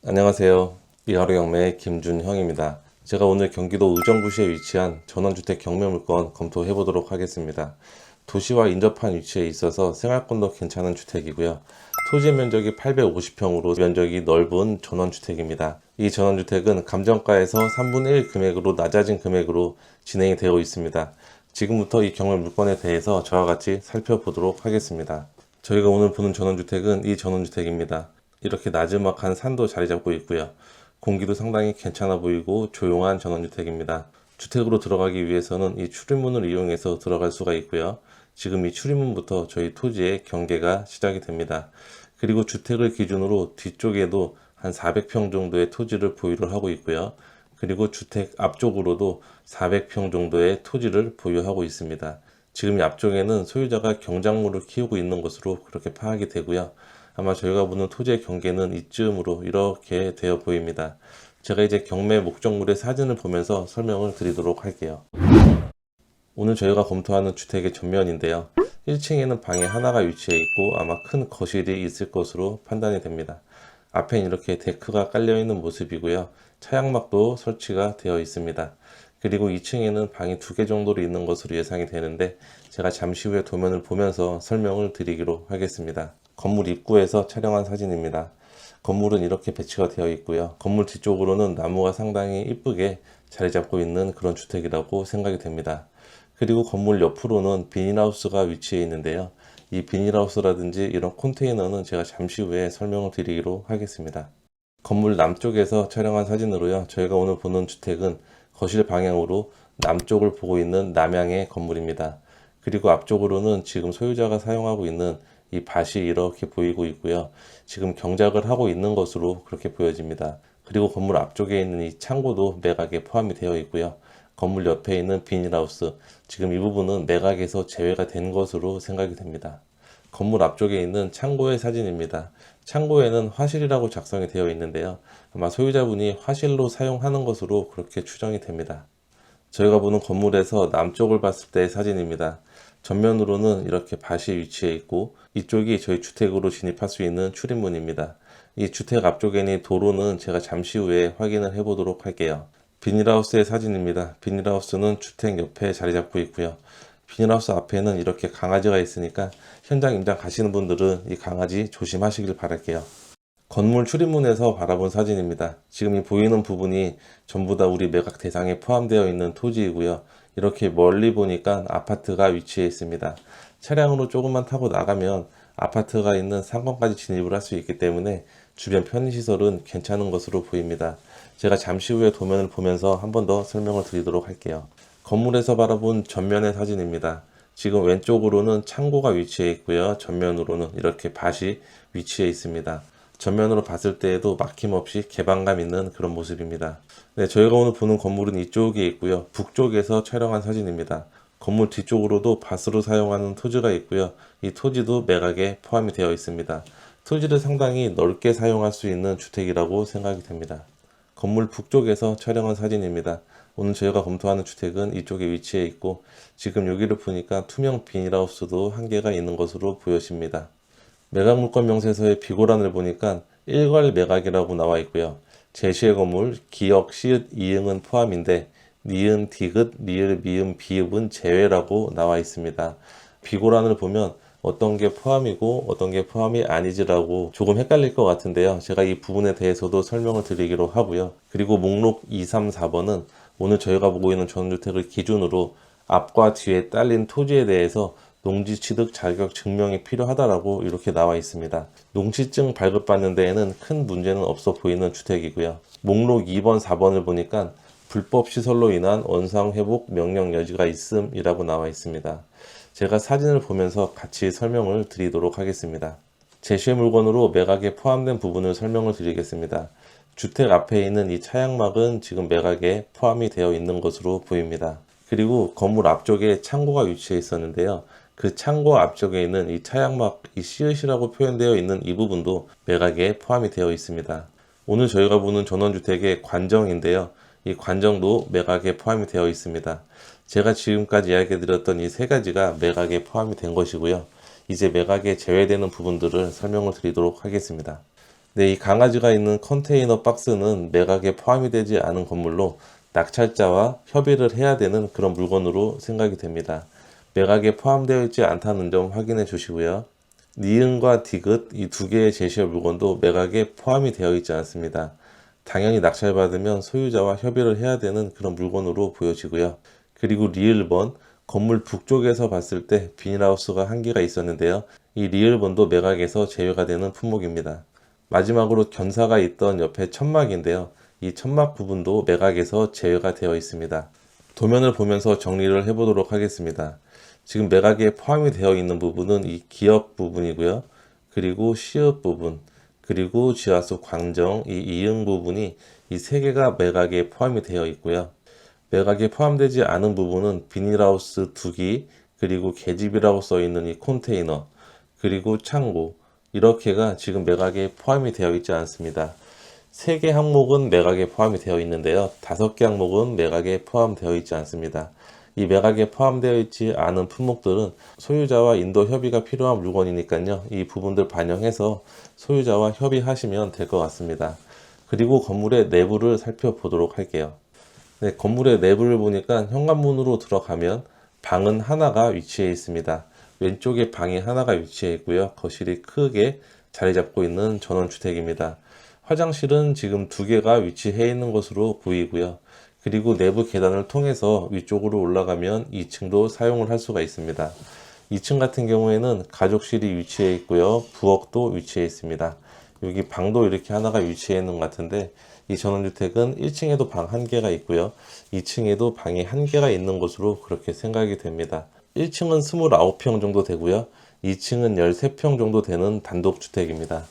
안녕하세요. 이하루 경매의 김준형입니다. 제가 오늘 경기도 의정부시에 위치한 전원주택 경매물건 검토해 보도록 하겠습니다. 도시와 인접한 위치에 있어서 생활권도 괜찮은 주택이고요. 토지 면적이 850평으로 면적이 넓은 전원주택입니다. 이 전원주택은 감정가에서 3분의 1 금액으로 낮아진 금액으로 진행이 되어 있습니다. 지금부터 이 경매 물건에 대해서 저와 같이 살펴보도록 하겠습니다. 저희가 오늘 보는 전원주택은 이 전원주택입니다. 이렇게 나지막한 산도 자리 잡고 있고요. 공기도 상당히 괜찮아 보이고 조용한 전원주택입니다. 주택으로 들어가기 위해서는 이 출입문을 이용해서 들어갈 수가 있고요. 지금 이 출입문부터 저희 토지의 경계가 시작이 됩니다. 그리고 주택을 기준으로 뒤쪽에도 한 400평 정도의 토지를 보유를 하고 있고요. 그리고 주택 앞쪽으로도 400평 정도의 토지를 보유하고 있습니다. 지금 이 앞쪽에는 소유자가 경작물을 키우고 있는 것으로 그렇게 파악이 되고요. 아마 저희가 보는 토지의 경계는 이쯤으로 이렇게 되어 보입니다. 제가 이제 경매 목적물의 사진을 보면서 설명을 드리도록 할게요. 오늘 저희가 검토하는 주택의 전면인데요. 1층에는 방이 하나가 위치해 있고 아마 큰 거실이 있을 것으로 판단이 됩니다. 앞엔 이렇게 데크가 깔려 있는 모습이고요. 차양막도 설치가 되어 있습니다. 그리고 2층에는 방이 2개 정도로 있는 것으로 예상이 되는데 제가 잠시 후에 도면을 보면서 설명을 드리기로 하겠습니다. 건물 입구에서 촬영한 사진입니다. 건물은 이렇게 배치가 되어 있고요. 건물 뒤쪽으로는 나무가 상당히 이쁘게 자리 잡고 있는 그런 주택이라고 생각이 됩니다. 그리고 건물 옆으로는 비닐하우스가 위치해 있는데요. 이 비닐하우스라든지 이런 컨테이너는 제가 잠시 후에 설명을 드리기로 하겠습니다. 건물 남쪽에서 촬영한 사진으로요. 저희가 오늘 보는 주택은 거실 방향으로 남쪽을 보고 있는 남향의 건물입니다. 그리고 앞쪽으로는 지금 소유자가 사용하고 있는 이 밭이 이렇게 보이고 있고요. 지금 경작을 하고 있는 것으로 그렇게 보여집니다. 그리고 건물 앞쪽에 있는 이 창고도 매각에 포함이 되어 있고요. 건물 옆에 있는 비닐하우스, 지금 이 부분은 매각에서 제외가 된 것으로 생각이 됩니다. 건물 앞쪽에 있는 창고의 사진입니다. 창고에는 화실이라고 작성이 되어 있는데요. 아마 소유자분이 화실로 사용하는 것으로 그렇게 추정이 됩니다. 저희가 보는 건물에서 남쪽을 봤을 때의 사진입니다. 전면으로는 이렇게 밭이 위치해 있고 이쪽이 저희 주택으로 진입할 수 있는 출입문입니다. 이 주택 앞쪽에 있는 도로는 제가 잠시 후에 확인을 해 보도록 할게요. 비닐하우스의 사진입니다. 비닐하우스는 주택 옆에 자리 잡고 있고요. 비닐하우스 앞에는 이렇게 강아지가 있으니까 현장 임장 가시는 분들은 이 강아지 조심하시길 바랄게요. 건물 출입문에서 바라본 사진입니다. 지금 이 보이는 부분이 전부 다 우리 매각 대상에 포함되어 있는 토지이고요. 이렇게 멀리 보니까 아파트가 위치해 있습니다. 차량으로 조금만 타고 나가면 아파트가 있는 상권까지 진입을 할 수 있기 때문에 주변 편의시설은 괜찮은 것으로 보입니다. 제가 잠시 후에 도면을 보면서 한 번 더 설명을 드리도록 할게요. 건물에서 바라본 전면의 사진입니다. 지금 왼쪽으로는 창고가 위치해 있고요. 전면으로는 이렇게 밭이 위치해 있습니다. 전면으로 봤을 때에도 막힘없이 개방감 있는 그런 모습입니다. 네, 저희가 오늘 보는 건물은 이쪽에 있고요. 북쪽에서 촬영한 사진입니다. 건물 뒤쪽으로도 밭으로 사용하는 토지가 있고요. 이 토지도 매각에 포함이 되어 있습니다. 토지를 상당히 넓게 사용할 수 있는 주택이라고 생각이 됩니다. 건물 북쪽에서 촬영한 사진입니다. 오늘 저희가 검토하는 주택은 이쪽에 위치해 있고 지금 여기를 보니까 투명 비닐하우스도 한 개가 있는 것으로 보여집니다. 매각 물건 명세서의 비고란을 보니까 일괄 매각이라고 나와 있고요. 제시의 건물 기역 시읒 이응은 포함인데 니은 디귿 리을 미음 비읍은 제외라고 나와 있습니다. 비고란을 보면 어떤 게 포함이고 어떤 게 포함이 아니지라고 조금 헷갈릴 것 같은데요. 제가 이 부분에 대해서도 설명을 드리기로 하고요. 그리고 목록 2, 3, 4번은 오늘 저희가 보고 있는 전원주택을 기준으로 앞과 뒤에 딸린 토지에 대해서 농지 취득 자격 증명이 필요하다라고 이렇게 나와 있습니다. 농지증 발급받는 데에는 큰 문제는 없어 보이는 주택이고요. 목록 2번, 4번을 보니까 불법 시설로 인한 원상 회복 명령 여지가 있음이라고 나와 있습니다. 제가 사진을 보면서 같이 설명을 드리도록 하겠습니다. 제시의 물건으로 매각에 포함된 부분을 설명을 드리겠습니다. 주택 앞에 있는 이 차양막은 지금 매각에 포함이 되어 있는 것으로 보입니다. 그리고 건물 앞쪽에 창고가 위치해 있었는데요. 그 창고 앞쪽에 있는 이 차양막, 이 씨앗이라고 표현되어 있는 이 부분도 매각에 포함이 되어 있습니다. 오늘 저희가 보는 전원주택의 관정인데요. 이 관정도 매각에 포함이 되어 있습니다. 제가 지금까지 이야기 드렸던 이 세 가지가 매각에 포함이 된 것이고요. 이제 매각에 제외되는 부분들을 설명을 드리도록 하겠습니다. 네, 이 강아지가 있는 컨테이너 박스는 매각에 포함이 되지 않은 건물로 낙찰자와 협의를 해야 되는 그런 물건으로 생각이 됩니다. 매각에 포함되어 있지 않다는 점 확인해 주시고요. 니은과 디귿 이 두 개의 제시어 물건도 매각에 포함이 되어 있지 않습니다. 당연히 낙찰받으면 소유자와 협의를 해야 되는 그런 물건으로 보여지고요. 그리고 리을번, 건물 북쪽에서 봤을 때 비닐하우스가 한 개가 있었는데요. 이 리을번도 매각에서 제외가 되는 품목입니다. 마지막으로 견사가 있던 옆에 천막인데요. 이 천막 부분도 매각에서 제외가 되어 있습니다. 도면을 보면서 정리를 해보도록 하겠습니다. 지금 매각에 포함이 되어 있는 부분은 이 기업 부분이고요. 그리고 시읍 부분, 그리고 지하수 광정, 이 이응 부분이 이 세 개가 매각에 포함이 되어 있고요. 매각에 포함되지 않은 부분은 비닐하우스 2기, 그리고 계집이라고 써 있는 이 컨테이너, 그리고 창고, 이렇게가 지금 매각에 포함이 되어 있지 않습니다. 3개 항목은 매각에 포함이 되어 있는데요. 5개 항목은 매각에 포함되어 있지 않습니다. 이 매각에 포함되어 있지 않은 품목들은 소유자와 인도 협의가 필요한 물건이니까요. 이 부분들 반영해서 소유자와 협의하시면 될 것 같습니다. 그리고 건물의 내부를 살펴보도록 할게요. 네, 건물의 내부를 보니까 현관문으로 들어가면 방은 하나가 위치해 있습니다. 왼쪽에 방이 하나가 위치해 있고요. 거실이 크게 자리 잡고 있는 전원주택입니다. 화장실은 지금 2개가 위치해 있는 것으로 보이고요. 그리고 내부 계단을 통해서 위쪽으로 올라가면 2층도 사용을 할 수가 있습니다. 2층 같은 경우에는 가족실이 위치해 있고요. 부엌도 위치해 있습니다. 여기 방도 이렇게 하나가 위치해 있는 것 같은데 이 전원주택은 1층에도 방 1개가 있고요. 2층에도 방이 1개가 있는 것으로 그렇게 생각이 됩니다. 1층은 29평 정도 되고요. 2층은 13평 정도 되는 단독주택입니다.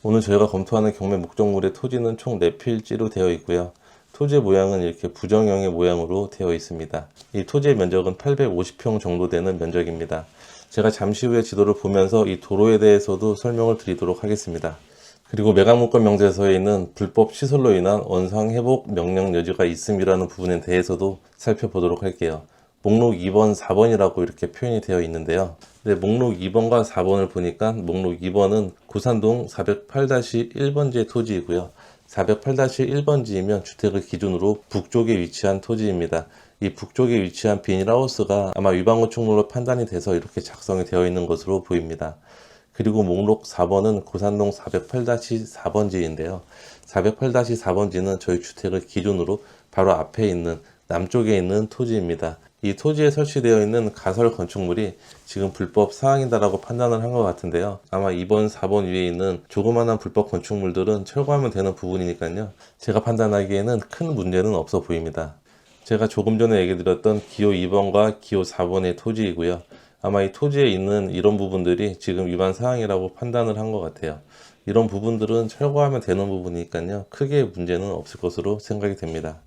오늘 저희가 검토하는 경매 목적물의 토지는 총 4필지로 되어 있고요. 토지의 모양은 이렇게 부정형의 모양으로 되어 있습니다. 이 토지의 면적은 850평 정도 되는 면적입니다. 제가 잠시 후에 지도를 보면서 이 도로에 대해서도 설명을 드리도록 하겠습니다. 그리고 매각물권 명세서에 있는 불법 시설로 인한 원상회복 명령 여지가 있음이라는 부분에 대해서도 살펴보도록 할게요. 목록 2번, 4번이라고 이렇게 표현이 되어 있는데요. 네, 목록 2번과 4번을 보니까 목록 2번은 고산동 408-1번지의 토지이고요. 408-1번지이면 주택을 기준으로 북쪽에 위치한 토지입니다. 이 북쪽에 위치한 비닐하우스가 아마 위반건축물로 판단이 돼서 이렇게 작성이 되어 있는 것으로 보입니다. 그리고 목록 4번은 고산동 408-4번지인데요. 408-4번지는 저희 주택을 기준으로 바로 앞에 있는 남쪽에 있는 토지입니다. 이 토지에 설치되어 있는 가설 건축물이 지금 불법 사항이다라고 판단을 한 것 같은데요. 아마 2번, 4번 위에 있는 조그마한 불법 건축물들은 철거하면 되는 부분이니까요. 제가 판단하기에는 큰 문제는 없어 보입니다. 제가 조금 전에 얘기 드렸던 기호 2번과 기호 4번의 토지이고요. 아마 이 토지에 있는 이런 부분들이 지금 위반 사항이라고 판단을 한 것 같아요. 이런 부분들은 철거하면 되는 부분이니까요. 크게 문제는 없을 것으로 생각이 됩니다.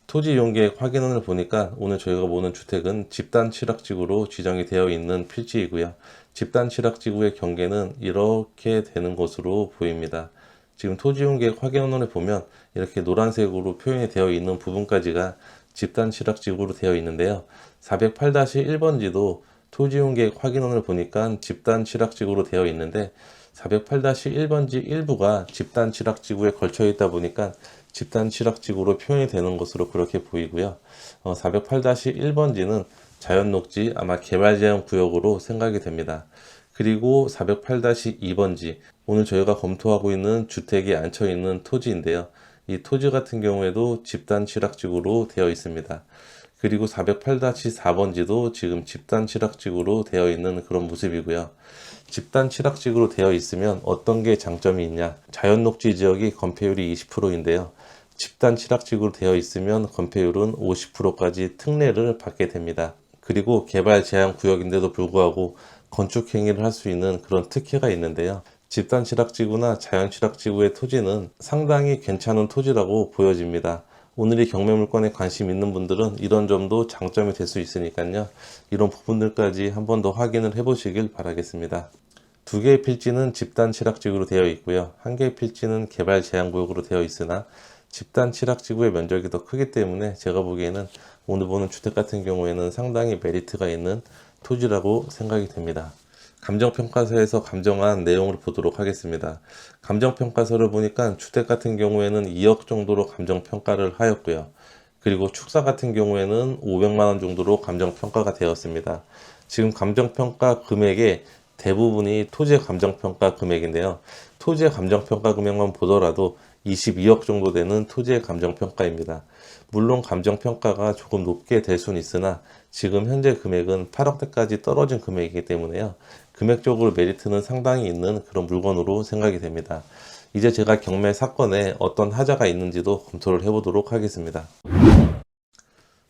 토지 이용계획 확인원을 보니까 오늘 저희가 보는 주택은 집단 취락지구로 지정이 되어 있는 필지이고요. 집단 취락지구의 경계는 이렇게 되는 것으로 보입니다. 지금 토지 이용계획 확인원을 보면 이렇게 노란색으로 표현이 되어 있는 부분까지가 집단 취락지구로 되어 있는데요. 408-1번지도 토지 이용계획 확인원을 보니까 집단 취락지구로 되어 있는데 408-1번지 일부가 집단 취락지구에 걸쳐 있다 보니까 집단 취락지구로 표현이 되는 것으로 그렇게 보이고요. 408-1번지는 자연녹지 아마 개발제한 구역으로 생각이 됩니다. 그리고 408-2번지 오늘 저희가 검토하고 있는 주택이 앉혀 있는 토지인데요. 이 토지 같은 경우에도 집단 취락지구로 되어 있습니다. 그리고 408-4번지도 지금 집단 취락지구로 되어 있는 그런 모습이고요. 집단 취락지구로 되어 있으면 어떤 게 장점이 있냐? 자연녹지 지역이 건폐율이 20%인데요. 집단 취락지구로 되어 있으면 건폐율은 50%까지 특례를 받게 됩니다. 그리고 개발 제한 구역인데도 불구하고 건축 행위를 할 수 있는 그런 특혜가 있는데요. 집단 취락지구나 자연 취락지구의 토지는 상당히 괜찮은 토지라고 보여집니다. 오늘 이 경매 물건에 관심 있는 분들은 이런 점도 장점이 될 수 있으니까요. 이런 부분들까지 한 번 더 확인을 해 보시길 바라겠습니다. 2개의 필지는 집단 취락지구로 되어 있고요. 1개의 필지는 개발 제한 구역으로 되어 있으나 집단 취락지구의 면적이 더 크기 때문에 제가 보기에는 오늘 보는 주택 같은 경우에는 상당히 메리트가 있는 토지라고 생각이 됩니다. 감정평가서에서 감정한 내용을 보도록 하겠습니다. 감정평가서를 보니까 주택 같은 경우에는 2억 정도로 감정평가를 하였고요. 그리고 축사 같은 경우에는 500만 원 정도로 감정평가가 되었습니다. 지금 감정평가 금액의 대부분이 토지의 감정평가 금액인데요. 토지의 감정평가 금액만 보더라도 22억 정도 되는 토지의 감정평가입니다. 물론 감정평가가 조금 높게 될 수는 있으나 지금 현재 금액은 8억대까지 떨어진 금액이기 때문에요. 금액적으로 메리트는 상당히 있는 그런 물건으로 생각이 됩니다. 이제 제가 경매 사건에 어떤 하자가 있는지도 검토를 해보도록 하겠습니다.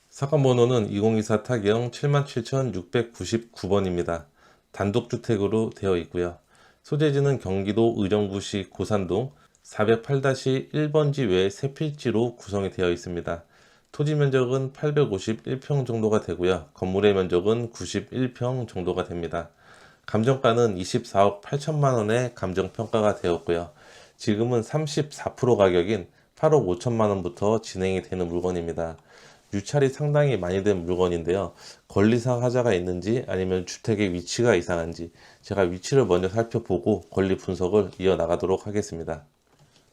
사건 번호는 2024 타경 77,699번입니다. 단독주택으로 되어 있고요. 소재지는 경기도 의정부시 고산동 408-1번지 외 3필지로 구성이 되어 있습니다. 토지 면적은 851평 정도가 되고요. 건물의 면적은 91평 정도가 됩니다. 감정가는 24억 8천만 원에 감정평가가 되었고요. 지금은 34% 가격인 8억 5천만 원부터 진행이 되는 물건입니다. 유찰이 상당히 많이 된 물건인데요. 권리상 하자가 있는지 아니면 주택의 위치가 이상한지 제가 위치를 먼저 살펴보고 권리 분석을 이어나가도록 하겠습니다.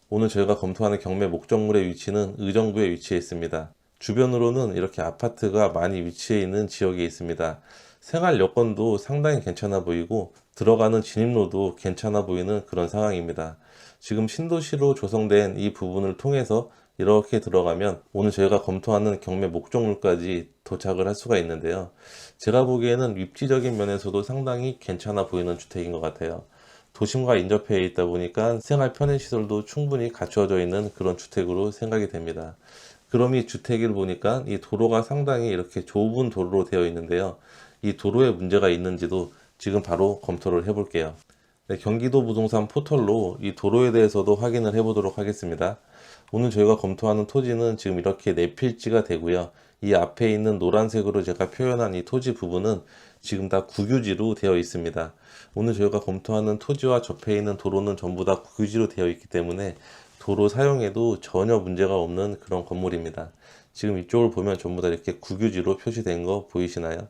오늘 저희가 검토하는 경매 목적물의 위치는 의정부에 위치해 있습니다. 주변으로는 이렇게 아파트가 많이 위치해 있는 지역이 있습니다. 생활 여건도 상당히 괜찮아 보이고 들어가는 진입로도 괜찮아 보이는 그런 상황입니다. 지금 신도시로 조성된 이 부분을 통해서 이렇게 들어가면 오늘 저희가 검토하는 경매 목적물까지 도착을 할 수가 있는데요. 제가 보기에는 입지적인 면에서도 상당히 괜찮아 보이는 주택인 것 같아요. 도심과 인접해 있다 보니까 생활 편의시설도 충분히 갖추어져 있는 그런 주택으로 생각이 됩니다. 그럼 이 주택을 보니까 이 도로가 상당히 이렇게 좁은 도로로 되어 있는데요. 이 도로에 문제가 있는지도 지금 바로 검토를 해볼게요. 네, 경기도 부동산 포털로 이 도로에 대해서도 확인을 해보도록 하겠습니다. 오늘 저희가 검토하는 토지는 지금 이렇게 4필지가 되고요. 이 앞에 있는 노란색으로 제가 표현한 이 토지 부분은 지금 다 국유지로 되어 있습니다. 오늘 저희가 검토하는 토지와 접해 있는 도로는 전부 다 국유지로 되어 있기 때문에 도로 사용에도 전혀 문제가 없는 그런 건물입니다. 지금 이쪽을 보면 전부 다 이렇게 국유지로 표시된 거 보이시나요?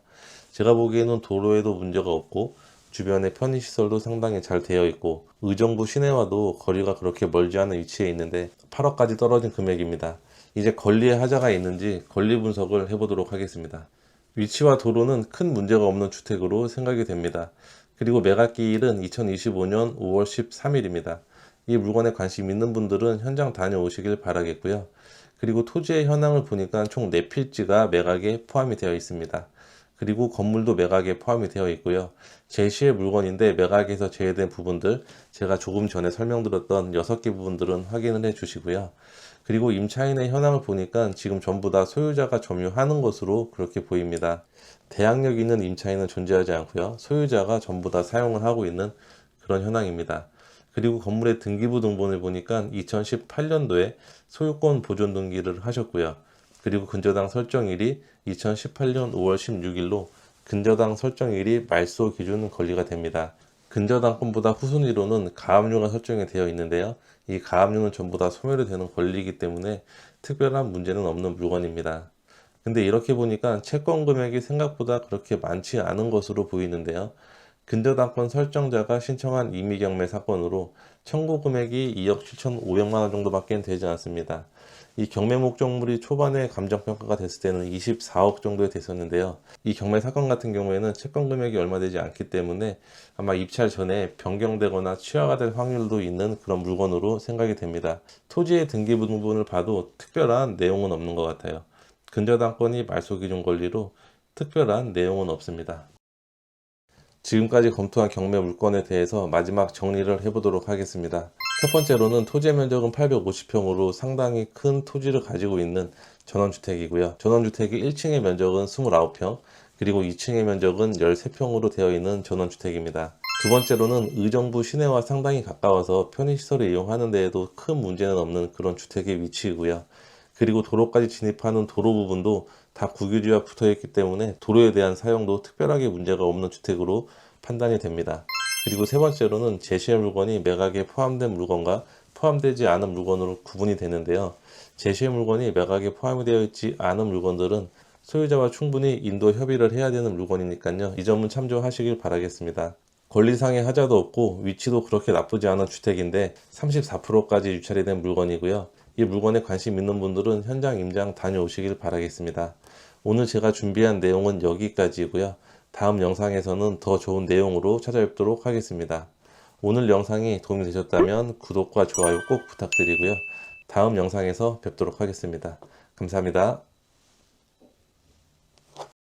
제가 보기에는 도로에도 문제가 없고 주변에 편의시설도 상당히 잘 되어 있고 의정부 시내와도 거리가 그렇게 멀지 않은 위치에 있는데 8억까지 떨어진 금액입니다. 이제 권리에 하자가 있는지 권리 분석을 해보도록 하겠습니다. 위치와 도로는 큰 문제가 없는 주택으로 생각이 됩니다. 그리고 매각기일은 2025년 5월 13일입니다. 이 물건에 관심 있는 분들은 현장 다녀오시길 바라겠고요. 그리고 토지의 현황을 보니까 총 4필지가 매각에 포함이 되어 있습니다. 그리고 건물도 매각에 포함이 되어 있고요. 제시의 물건인데 매각에서 제외된 부분들 제가 조금 전에 설명드렸던 6개 부분들은 확인을 해 주시고요. 그리고 임차인의 현황을 보니까 지금 전부 다 소유자가 점유하는 것으로 그렇게 보입니다. 대항력 있는 임차인은 존재하지 않고요. 소유자가 전부 다 사용을 하고 있는 그런 현황입니다. 그리고 건물의 등기부 등본을 보니까 2018년도에 소유권 보존 등기를 하셨고요. 그리고 근저당 설정일이 2018년 5월 16일로 근저당 설정일이 말소 기준 권리가 됩니다. 근저당권보다 후순위로는 가압류가 설정이 되어 있는데요. 이 가압류는 전부 다 소멸이 되는 권리이기 때문에 특별한 문제는 없는 물건입니다. 근데 이렇게 보니까 채권 금액이 생각보다 그렇게 많지 않은 것으로 보이는데요. 근저당권 설정자가 신청한 임의경매 사건으로 청구 금액이 2억 7,500만 원 정도밖에 되지 않습니다. 이 경매 목적물이 초반에 감정평가가 됐을 때는 24억 정도에 됐었는데요. 이 경매 사건 같은 경우에는 채권 금액이 얼마 되지 않기 때문에 아마 입찰 전에 변경되거나 취하가 될 확률도 있는 그런 물건으로 생각이 됩니다. 토지의 등기부 등본을 봐도 특별한 내용은 없는 것 같아요. 근저당권이 말소기준 권리로 특별한 내용은 없습니다. 지금까지 검토한 경매 물건에 대해서 마지막 정리를 해보도록 하겠습니다. 첫 번째로는 토지의 면적은 850평으로 상당히 큰 토지를 가지고 있는 전원주택이고요. 전원주택이 1층의 면적은 29평, 그리고 2층의 면적은 13평으로 되어 있는 전원주택입니다. 두 번째로는 의정부 시내와 상당히 가까워서 편의시설을 이용하는 데에도 큰 문제는 없는 그런 주택의 위치이고요. 그리고 도로까지 진입하는 도로 부분도 다 국유지와 붙어 있기 때문에 도로에 대한 사용도 특별하게 문제가 없는 주택으로 판단이 됩니다. 그리고 세 번째로는 제시의 물건이 매각에 포함된 물건과 포함되지 않은 물건으로 구분이 되는데요. 제시의 물건이 매각에 포함이 되어 있지 않은 물건들은 소유자와 충분히 인도 협의를 해야 되는 물건이니까요. 이 점은 참조하시길 바라겠습니다. 권리상의 하자도 없고 위치도 그렇게 나쁘지 않은 주택인데 34%까지 유찰이 된 물건이고요. 이 물건에 관심 있는 분들은 현장 임장 다녀오시길 바라겠습니다. 오늘 제가 준비한 내용은 여기까지고요. 다음 영상에서는 더 좋은 내용으로 찾아뵙도록 하겠습니다. 오늘 영상이 도움이 되셨다면 구독과 좋아요 꼭 부탁드리고요. 다음 영상에서 뵙도록 하겠습니다. 감사합니다.